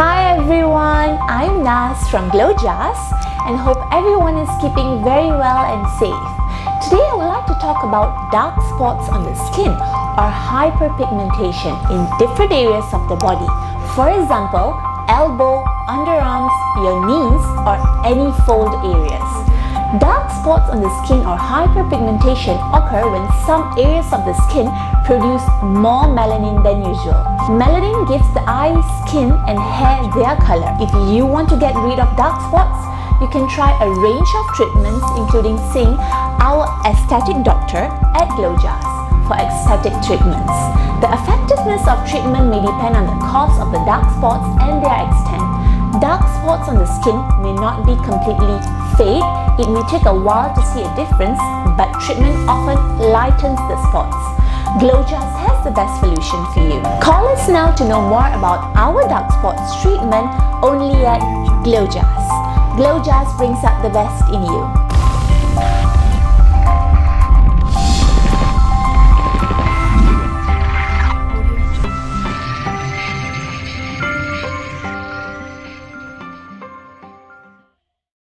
Hi everyone, I'm Nas from Glojas and hope everyone is keeping very well and safe. Today I would like to talk about dark spots on the skin or hyperpigmentation in different areas of the body. For example, elbow, underarms, your knees or any fold areas. Dark spots on the skin or hyperpigmentation occur when some areas of the skin produce more melanin than usual. Melanin gives the eye, skin and hair their color. If you want to get rid of dark spots, you can try a range of treatments including seeing our aesthetic doctor at Glojas for aesthetic treatments. The effectiveness of treatment may depend on the cause of the dark spots and their extent. Dark spots on the skin may not be completely fade. It may take a while to see a difference, but treatment often lightens the spots. Glojas has the best solution for you. Call us now to know more about our dark spots treatment only at Glojas. Glojas brings out the best in you.